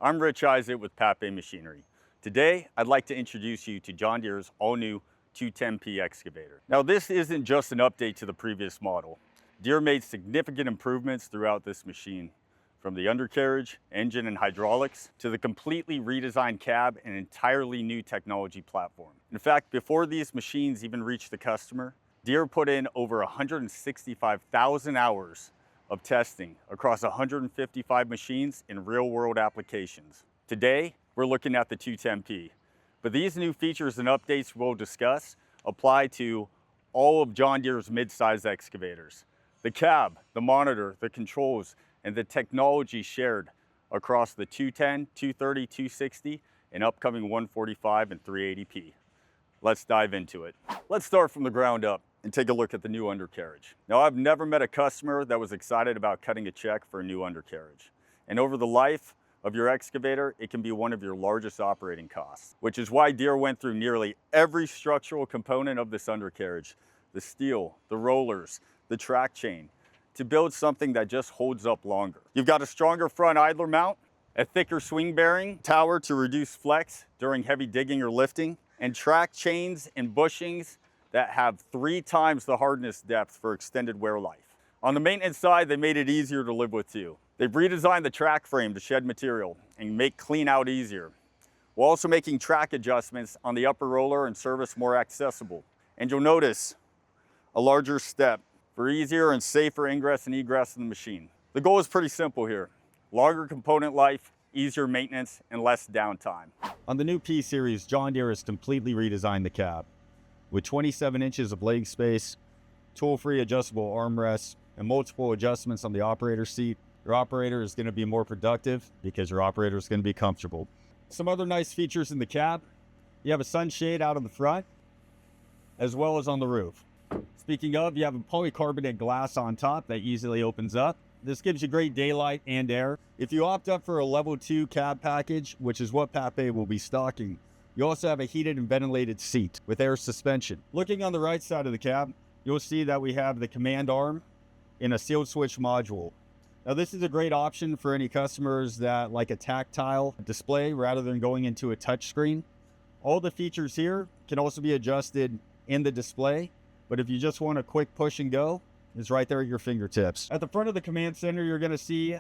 I'm Rich Isaac with Papé Machinery. Today, I'd like to introduce you to John Deere's all-new 210P excavator. Now, this isn't just an update to the previous model. Deere made significant improvements throughout this machine, from the undercarriage, engine, and hydraulics, to the completely redesigned cab and entirely new technology platform. In fact, before these machines even reached the customer, Deere put in over 165,000 hours of testing across 155 machines in real-world applications. Today, we're looking at the 210P, but these new features and updates we'll discuss apply to all of John Deere's mid-size excavators. The cab, the monitor, the controls, and the technology shared across the 210, 230, 260, and upcoming 145 and 380P. Let's dive into it. Let's start from the ground up and take a look at the new undercarriage. Now, I've never met a customer that was excited about cutting a check for a new undercarriage. And over the life of your excavator, it can be one of your largest operating costs, which is why Deere went through nearly every structural component of this undercarriage, the steel, the rollers, the track chain, to build something that just holds up longer. You've got a stronger front idler mount, a thicker swing bearing tower to reduce flex during heavy digging or lifting, and track chains and bushings that have 3 times the hardness depth for extended wear life. On the maintenance side, they made it easier to live with too. They've redesigned the track frame to shed material and make clean out easier, while also making track adjustments on the upper roller and service more accessible. And you'll notice a larger step for easier and safer ingress and egress in the machine. The goal is pretty simple here: longer component life, easier maintenance, and less downtime. On the new P series, John Deere has completely redesigned the cab. With 27 inches of leg space, tool-free adjustable armrests, and multiple adjustments on the operator seat, your operator is going to be more productive because your operator is going to be comfortable. Some other nice features in the cab: you have a sunshade out on the front, as well as on the roof. Speaking of, you have a polycarbonate glass on top that easily opens up. This gives you great daylight and air. If you opt up for a level 2 cab package, which is what Papé will be stocking, you also have a heated and ventilated seat with air suspension. Looking on the right side of the cab, you'll see that we have the command arm in a sealed switch module. Now, this is a great option for any customers that like a tactile display rather than going into a touchscreen. All the features here can also be adjusted in the display, but if you just want a quick push and go, it's right there at your fingertips. At the front of the command center, you're going to see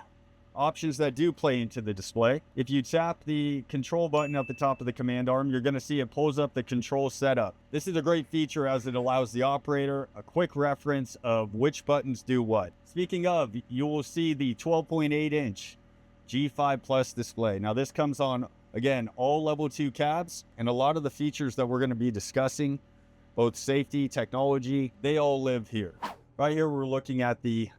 options that do play into the display. If you tap the control button at the top of the command arm, you're going to see it pulls up the control setup. This is a great feature as it allows the operator a quick reference of which buttons do what. Speaking of, you will see the 12.8-inch G5 Plus display. Now, this comes on, again, all level 2 cabs, and a lot of the features that we're going to be discussing, both safety, technology, they all live here. Right here, we're looking at the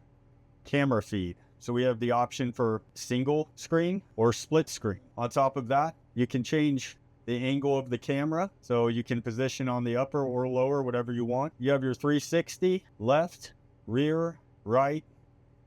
camera feed. So we have the option for single screen or split screen. On top of that, you can change the angle of the camera, so you can position on the upper or lower, whatever you want. You have your 360, left, rear, right,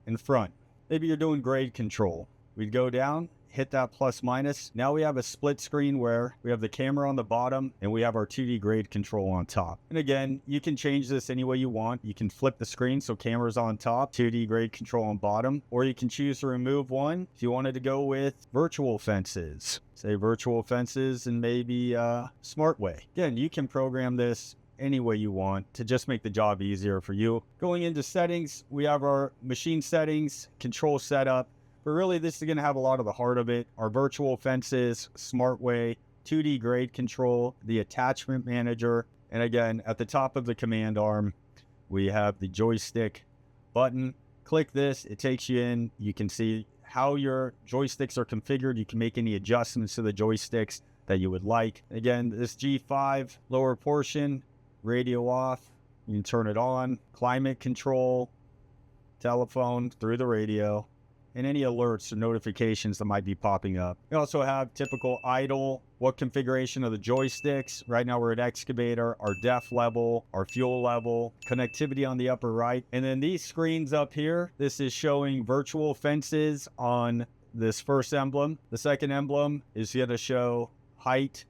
and front. Maybe you're doing grade control. We'd go down, hit that plus minus. Now we have a split screen where we have the camera on the bottom and we have our 2D grade control on top. And again, you can change this any way you want. You can flip the screen so camera's on top, 2D grade control on bottom, or you can choose to remove one if you wanted to go with virtual fences. Say virtual fences and maybe SmartWeigh. Again, you can program this any way you want to just make the job easier for you. Going into settings, we have our machine settings, control setup. But really, this is going to have a lot of the heart of it. Our virtual fences, SmartWeigh, 2D grade control, the attachment manager. And again, at the top of the command arm, we have the joystick button. Click this, it takes you in. You can see how your joysticks are configured. You can make any adjustments to the joysticks that you would like. Again, this G5 lower portion, radio off. You can turn it on. Climate control, telephone through the radio, and any alerts or notifications that might be popping up. We also have typical idle, what configuration of the joysticks. Right now we're at excavator, our depth level, our fuel level, connectivity on the upper right. And then these screens up here, this is showing virtual fences on this first emblem. The second emblem is going to show height,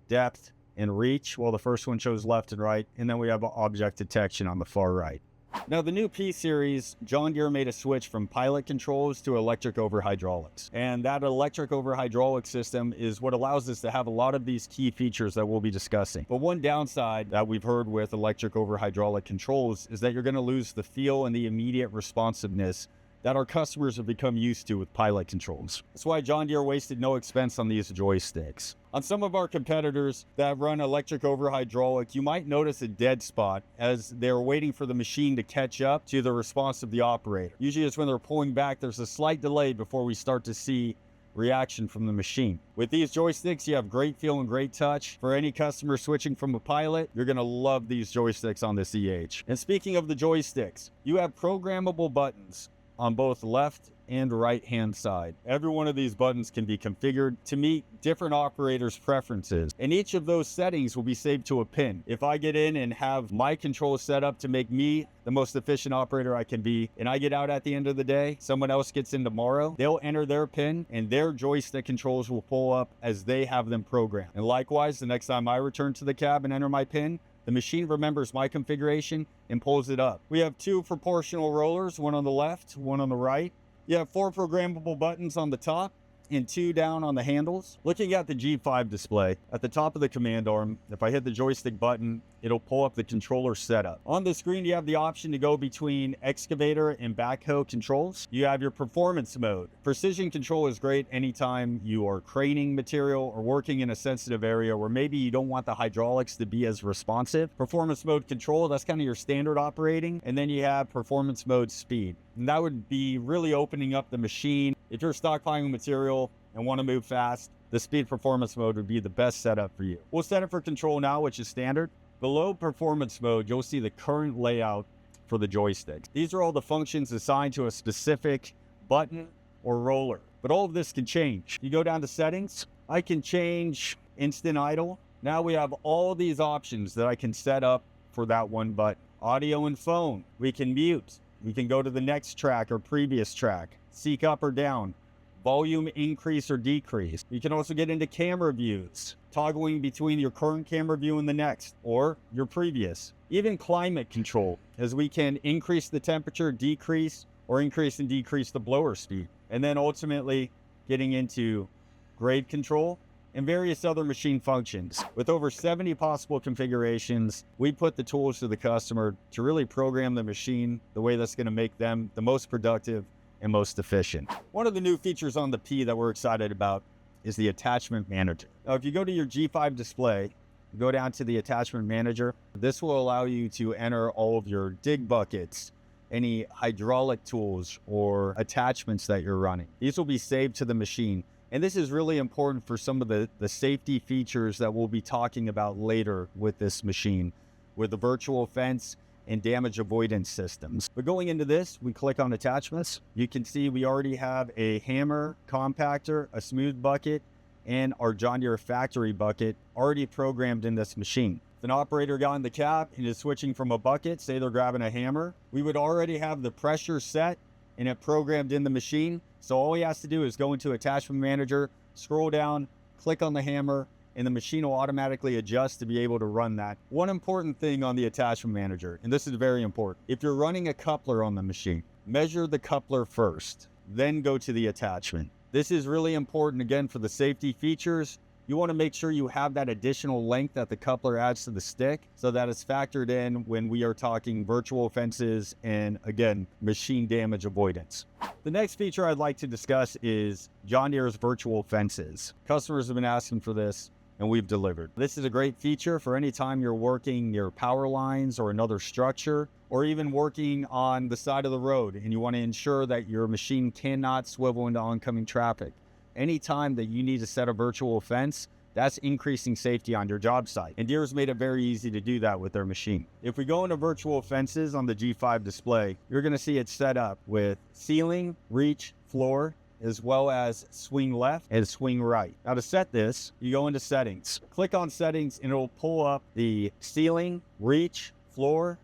depth, and reach, while the first one shows left and right. And then we have object detection on the far right. Now, the new P series, John Deere made a switch from pilot controls to electric over hydraulics. And that electric over hydraulic system is what allows us to have a lot of these key features that we'll be discussing. But one downside that we've heard with electric over hydraulic controls is that you're going to lose the feel and the immediate responsiveness that our customers have become used to with pilot controls. That's why John Deere wasted no expense on these joysticks. On some of our competitors that run electric over hydraulic, you might notice a dead spot as they're waiting for the machine to catch up to the response of the operator. Usually it's when they're pulling back, there's a slight delay before we start to see reaction from the machine. With these joysticks, you have great feel and great touch. For any customer switching from a pilot, you're gonna love these joysticks on this EH. And speaking of the joysticks, you have programmable buttons on both left and right hand side. Every one of these buttons can be configured to meet different operators' preferences, and each of those settings will be saved to a pin. If I get in and have my controls set up to make me the most efficient operator I can be, and I get out at the end of the day, someone else gets in tomorrow, they'll enter their pin and their joystick controls will pull up as they have them programmed. And likewise, the next time I return to the cab and enter my pin, the machine remembers my configuration and pulls it up. We have 2 proportional rollers, one on the left, one on the right. You have 4 programmable buttons on the top and 2 down on the handles. Looking at the G5 display, at the top of the command arm, if I hit the joystick button, it'll pull up the controller setup. On the screen, you have the option to go between excavator and backhoe controls. You have your performance mode. Precision control is great anytime you are craning material or working in a sensitive area where maybe you don't want the hydraulics to be as responsive. Performance mode control, that's kind of your standard operating. And then you have performance mode speed. And that would be really opening up the machine. If you're stockpiling material and want to move fast, the speed performance mode would be the best setup for you. We'll set it for control now, which is standard. Below performance mode, you'll see the current layout for the joysticks. These are all the functions assigned to a specific button or roller, but all of this can change. You go down to settings, I can change instant idle. Now we have all these options that I can set up for that one button. Audio and phone, we can mute. We can go to the next track or previous track, seek up or down, volume increase or decrease. You can also get into camera views, toggling between your current camera view and the next, or your previous. Even climate control, as we can increase the temperature, decrease, or increase and decrease the blower speed. And then ultimately getting into grade control and various other machine functions. With over 70 possible configurations, we put the tools to the customer to really program the machine the way that's gonna make them the most productive and most efficient. One of the new features on the P that we're excited about is the attachment manager. Now, if you go to your G5 display, go down to the attachment manager, this will allow you to enter all of your dig buckets, any hydraulic tools or attachments that you're running. These will be saved to the machine. And this is really important for some of the safety features that we'll be talking about later with this machine, with the virtual fence and damage avoidance systems. But going into this, we click on attachments. You can see we already have a hammer, compactor, a smooth bucket, and our John Deere factory bucket already programmed in this machine. If an operator got in the cab and is switching from a bucket, say they're grabbing a hammer, we would already have the pressure set and it programmed in the machine. So all he has to do is go into attachment manager, scroll down, click on the hammer, and the machine will automatically adjust to be able to run that. One important thing on the attachment manager, and this is very important, if you're running a coupler on the machine, measure the coupler first, then go to the attachment. This is really important, again, for the safety features. You want to make sure you have that additional length that the coupler adds to the stick so that it's factored in when we are talking virtual fences and, again, machine damage avoidance. The next feature I'd like to discuss is John Deere's virtual fences. Customers have been asking for this, and we've delivered. This is a great feature for any time you're working near power lines or another structure, or even working on the side of the road and you want to ensure that your machine cannot swivel into oncoming traffic. Anytime that you need to set a virtual fence, that's increasing safety on your job site. And Deere's made it very easy to do that with their machine. If we go into virtual fences on the G5 display, you're gonna see it set up with ceiling, reach, floor, as well as swing left and swing right. Now to set this, you go into settings. Click on settings and it'll pull up the ceiling, reach, floor,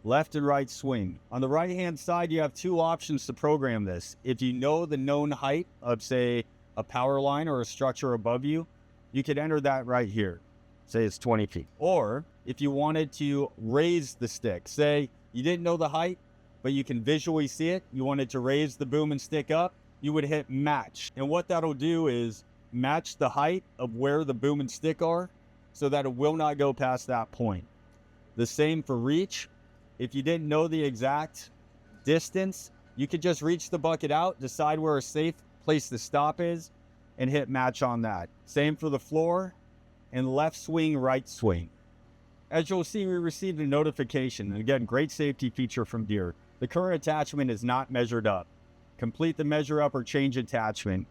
left and right swing. On the right-hand side, you have 2 options to program this. If you know the known height of, say, a power line or a structure above you, you could enter that right here. Say it's 20 feet. Or if you wanted to raise the stick, say you didn't know the height, but you can visually see it, you wanted to raise the boom and stick up, you would hit match. And what that'll do is match the height of where the boom and stick are so that it will not go past that point. The same for reach. If you didn't know the exact distance, you could just reach the bucket out, decide where a safe place to stop is, and hit match on that. Same for the floor and left swing, right swing. As you'll see, we received a notification. And again, great safety feature from Deere. The current attachment is not measured up. Complete the measure up or change attachment.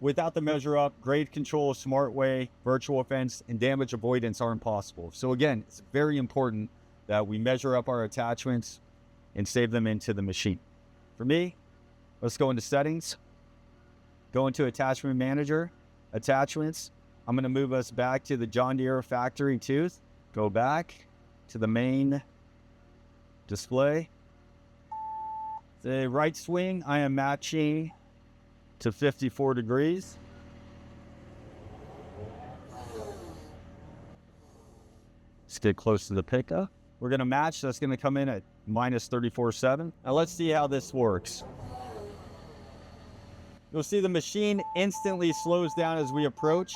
Without the measure up, grade control, SmartWeigh, virtual fence, and damage avoidance are impossible. So again, it's very important that we measure up our attachments and save them into the machine. For me, let's go into settings, go into attachment manager, attachments. I'm going to move us back to the John Deere factory tooth, go back to the main display. The right swing, I am matching to 54 degrees. Let's get close to the pickup. We're going to match, that's going to come in at minus 34.7. Now let's see how this works. You'll see the machine instantly slows down as we approach,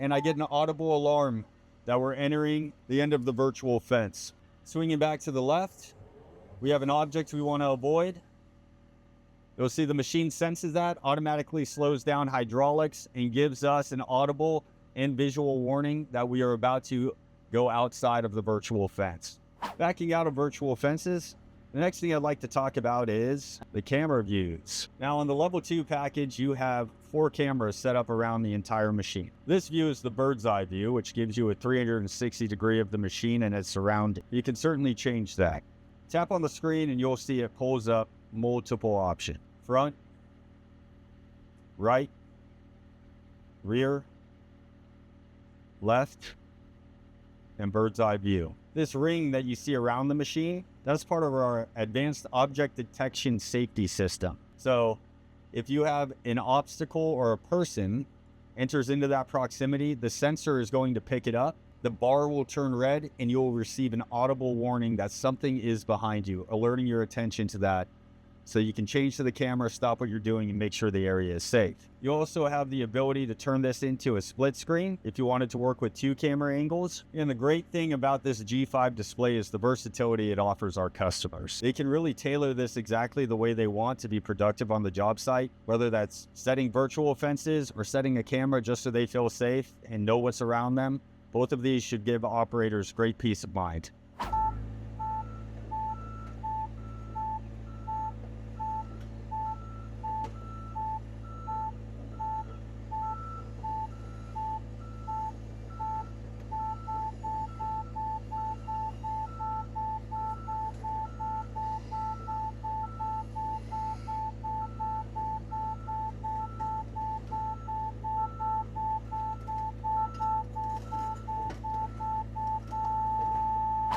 and I get an audible alarm that we're entering the end of the virtual fence. Swinging back to the left, we have an object we want to avoid. You'll see the machine senses that, automatically slows down hydraulics, and gives us an audible and visual warning that we are about to go outside of the virtual fence. Backing out of virtual fences, the next thing I'd like to talk about is the camera views. Now on the level 2 package, you have 4 cameras set up around the entire machine. This view is the bird's eye view, which gives you a 360 degree of the machine and its surrounding. You can certainly change that. Tap on the screen and you'll see it pulls up multiple options. Front, right, rear, left, and bird's eye view. This ring that you see around the machine, that's part of our advanced object detection safety system. So if you have an obstacle or a person enters into that proximity, the sensor is going to pick it up. The bar will turn red and you'll receive an audible warning that something is behind you, alerting your attention to that. So you can change to the camera, stop what you're doing, and make sure the area is safe. You also have the ability to turn this into a split screen if you wanted to work with 2 camera angles. And the great thing about this G5 display is the versatility it offers our customers. They can really tailor this exactly the way they want to be productive on the job site, whether that's setting virtual fences or setting a camera just so they feel safe and know what's around them. Both of these should give operators great peace of mind.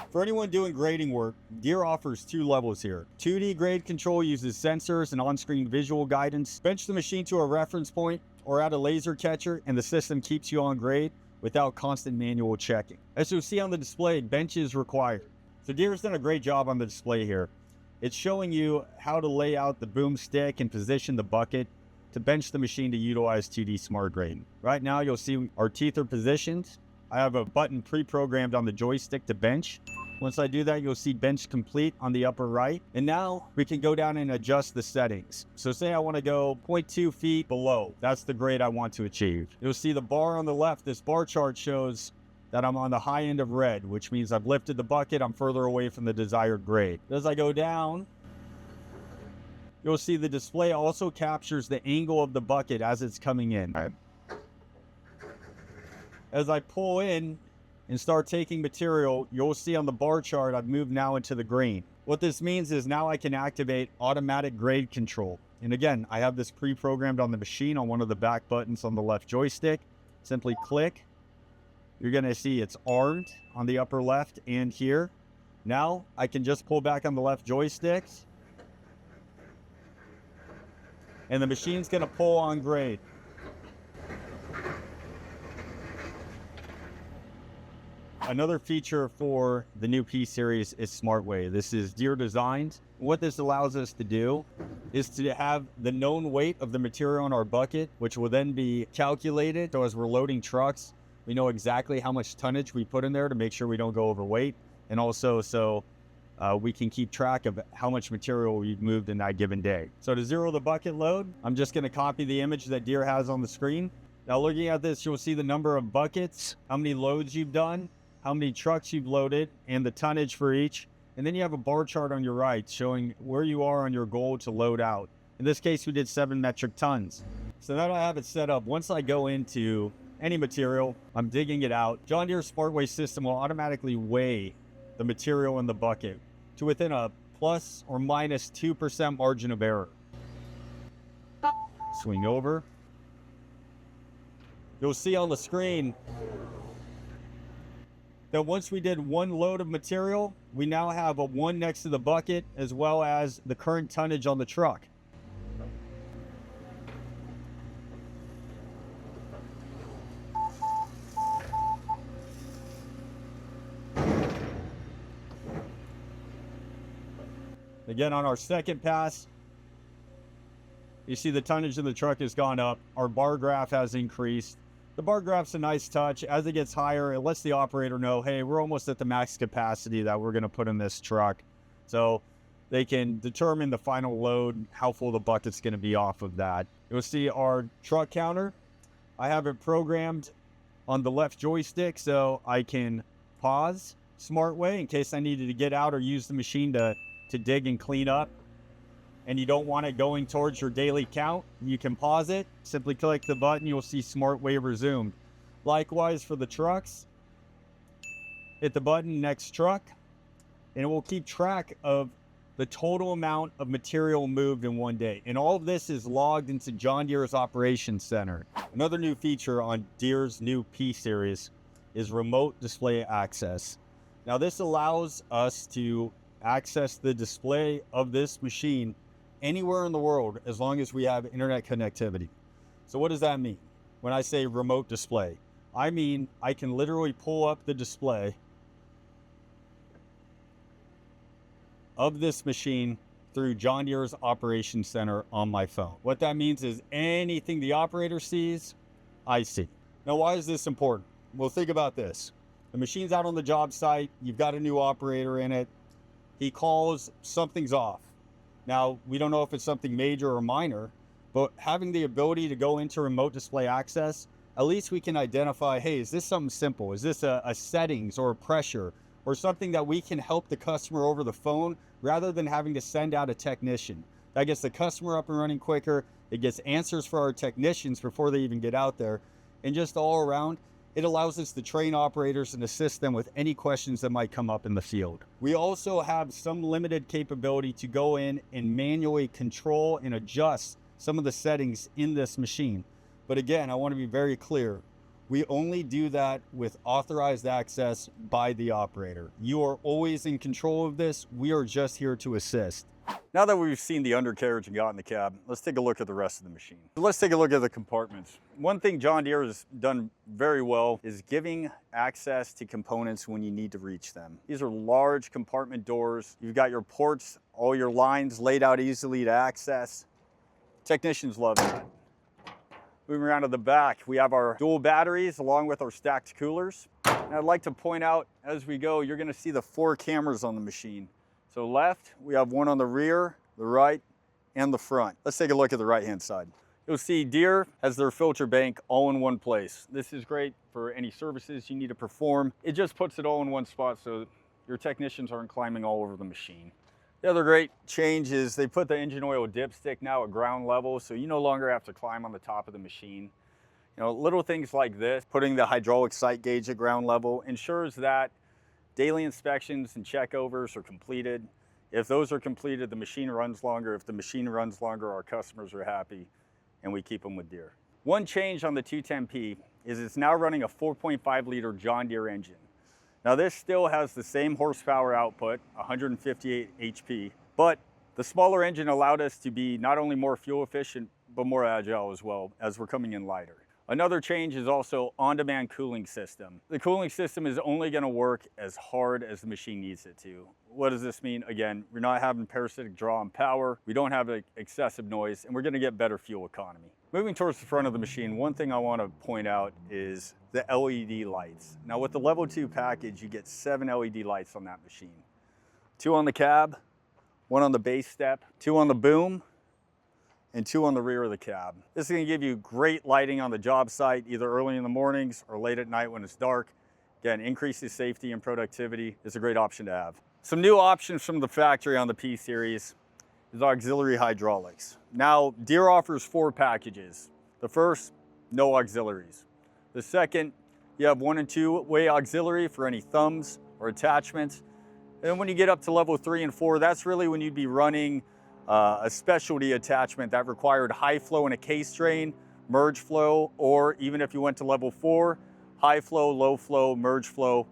For anyone doing grading work, Deere offers 2 levels here. 2D grade control uses sensors and on-screen visual guidance. Bench the machine to a reference point or add a laser catcher and the system keeps you on grade without constant manual checking. As you'll see on the display, bench is required. So Deere's done a great job on the display here. It's showing you how to lay out the boom stick and position the bucket to bench the machine to utilize 2D smart grading. Right now you'll see our teeth are positioned. I have a button pre-programmed on the joystick to bench. Once I do that, you'll see bench complete on the upper right. And now we can go down and adjust the settings. So say I want to go 0.2 feet below. That's the grade I want to achieve. You'll see the bar on the left. This bar chart shows that I'm on the high end of red, which means I've lifted the bucket. I'm further away from the desired grade. As I go down, you'll see the display also captures the angle of the bucket as it's coming in. All right. As I pull in and start taking material, you'll see on the bar chart, I've moved now into the green. What this means is now I can activate automatic grade control. And again, I have this pre-programmed on the machine on one of the back buttons on the left joystick. Simply click. You're gonna see it's armed on the upper left and here. Now I can just pull back on the left joystick and the machine's gonna pull on grade. Another feature for the new P series is SmartWeigh. This is Deere designed. What this allows us to do is to have the known weight of the material in our bucket, which will then be calculated. So as we're loading trucks, we know exactly how much tonnage we put in there to make sure we don't go overweight. And also so we can keep track of how much material we've moved in that given day. So to zero the bucket load, I'm just gonna copy the image that Deere has on the screen. Now looking at this, you'll see the number of buckets, how many loads you've done, how many trucks you've loaded, and the tonnage for each. And then you have a bar chart on your right showing where you are on your goal to load out. In this case, we did 7 metric tons. So now I have it set up. Once I go into any material, I'm digging it out. John Deere SmartWeigh system will automatically weigh the material in the bucket to within a plus or minus 2% margin of error. Swing over. You'll see on the screen that once we did 1 load of material, we now have a 1 next to the bucket as well as the current tonnage on the truck. Again, on our second pass, you see the tonnage in the truck has gone up. Our bar graph has increased. The bar graph's a nice touch. As it gets higher, it lets the operator know, hey, we're almost at the max capacity that we're gonna put in this truck. So they can determine the final load, how full the bucket's gonna be off of that. You'll see our truck counter. I have it programmed on the left joystick so I can pause SmartWeigh in case I needed to get out or use the machine to dig and clean up, and you don't want it going towards your daily count, you can pause it. Simply click the button, you'll see SmartWeigh resumed. Likewise for the trucks, hit the button, next truck, and it will keep track of the total amount of material moved in one day. And all of this is logged into John Deere's Operations Center. Another new feature on Deere's new P series is remote display access. Now this allows us to access the display of this machine anywhere in the world as long as we have internet connectivity. So what does that mean? When I say remote display, I mean I can literally pull up the display of this machine through John Deere's Operations Center on my phone. What that means is anything the operator sees, I see. Now why is this important? Well, think about this. The machine's out on the job site, you've got a new operator in it, he calls, something's off. Now, we don't know if it's something major or minor, but having the ability to go into remote display access, at least we can identify, hey, is this something simple? Is this a settings or a pressure or something that we can help the customer over the phone rather than having to send out a technician? That gets the customer up and running quicker. It gets answers for our technicians before they even get out there. And just all around, it allows us to train operators and assist them with any questions that might come up in the field. We also have some limited capability to go in and manually control and adjust some of the settings in this machine. But again, I want to be very clear. We only do that with authorized access by the operator. You are always in control of this. We are just here to assist. Now that we've seen the undercarriage and got in the cab, let's take a look at the rest of the machine. Let's take a look at the compartments. One thing John Deere has done very well is giving access to components when you need to reach them. These are large compartment doors. You've got your ports, all your lines laid out easily to access. Technicians love that. Moving around to the back, we have our dual batteries along with our stacked coolers. And I'd like to point out as we go, you're gonna see the 4 cameras on the machine. So left, we have one on the rear, the right, and the front. Let's take a look at the right-hand side. You'll see Deere has their filter bank all in one place. This is great for any services you need to perform. It just puts it all in one spot so your technicians aren't climbing all over the machine. The other great change is they put the engine oil dipstick now at ground level, so you no longer have to climb on the top of the machine. You know, little things like this, putting the hydraulic sight gauge at ground level ensures that daily inspections and checkovers are completed. If those are completed, the machine runs longer. If the machine runs longer, our customers are happy, and we keep them with Deere. One change on the 210P is it's now running a 4.5 liter John Deere engine. Now this still has the same horsepower output, 158 HP, but the smaller engine allowed us to be not only more fuel efficient, but more agile as well as we're coming in lighter. Another change is also on-demand cooling system. The cooling system is only going to work as hard as the machine needs it to. What does this mean? Again, we're not having parasitic draw on power, we don't have excessive noise, and we're going to get better fuel economy. Moving towards the front of the machine, one thing I want to point out is the LED lights. Now with the level 2 package, you get 7 LED lights on that machine. 2 on the cab, 1 on the base step, 2 on the boom, and 2 on the rear of the cab. This is going to give you great lighting on the job site, either early in the mornings or late at night when it's dark. Again, increases safety and productivity. It's a great option to have. Some new options from the factory on the P series is auxiliary hydraulics. Now, Deere offers 4 packages. The first, no auxiliaries. The second, you have 1 and 2 way auxiliary for any thumbs or attachments. And then when you get up to level 3 and 4, that's really when you'd be running a specialty attachment that required high flow in a case drain, merge flow, or even if you went to level 4, high flow, low flow, merge flow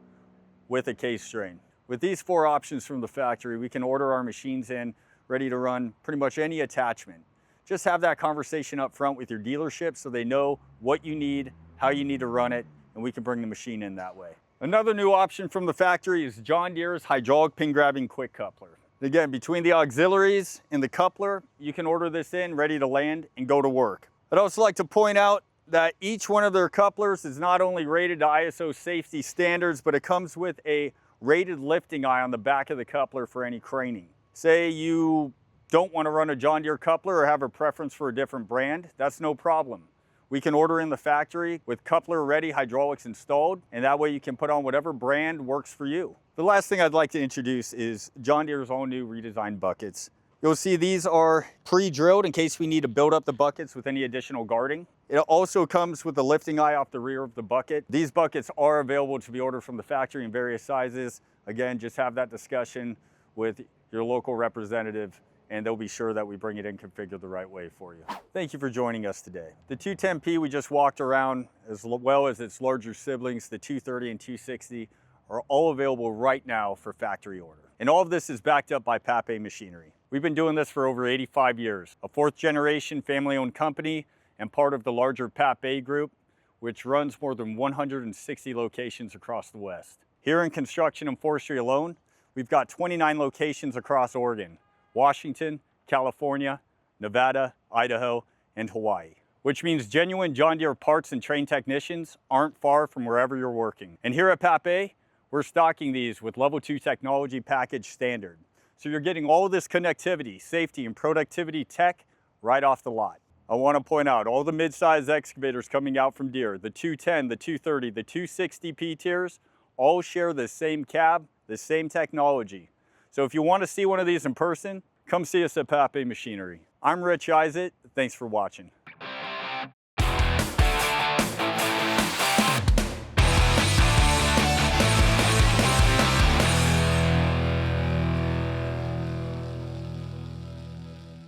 with a case drain. With these 4 options from the factory, we can order our machines in ready to run pretty much any attachment. Just have that conversation up front with your dealership so they know what you need, how you need to run it, and we can bring the machine in that way. Another new option from the factory is John Deere's hydraulic pin grabbing quick coupler. Again, between the auxiliaries and the coupler, you can order this in, ready to land and go to work. I'd also like to point out that each one of their couplers is not only rated to ISO safety standards, but it comes with a rated lifting eye on the back of the coupler for any craning. Say you don't want to run a John Deere coupler or have a preference for a different brand, that's no problem. We can order in the factory with coupler-ready hydraulics installed, and that way you can put on whatever brand works for you. The last thing I'd like to introduce is John Deere's all new redesigned buckets. You'll see these are pre-drilled in case we need to build up the buckets with any additional guarding. It also comes with a lifting eye off the rear of the bucket. These buckets are available to be ordered from the factory in various sizes. Again, just have that discussion with your local representative and they'll be sure that we bring it in configured the right way for you. Thank you for joining us today. The 210P we just walked around, as well as its larger siblings, the 230 and 260, are all available right now for factory order. And all of this is backed up by Papé machinery. We've been doing this for over 85 years, a 4th generation family-owned company and part of the larger Papé group, which runs more than 160 locations across the West. Here in construction and forestry alone, we've got 29 locations across Oregon, Washington, California, Nevada, Idaho, and Hawaii, which means genuine John Deere parts and trained technicians aren't far from wherever you're working. And here at Papé, we're stocking these with level 2 technology package standard. So you're getting all of this connectivity, safety, and productivity tech right off the lot. I want to point out all the mid-size excavators coming out from Deere, the 210, the 230, the 260 P-Tiers, all share the same cab, the same technology. So if you want to see one of these in person, come see us at Papé Machinery. I'm Rich Isaac. Thanks for watching.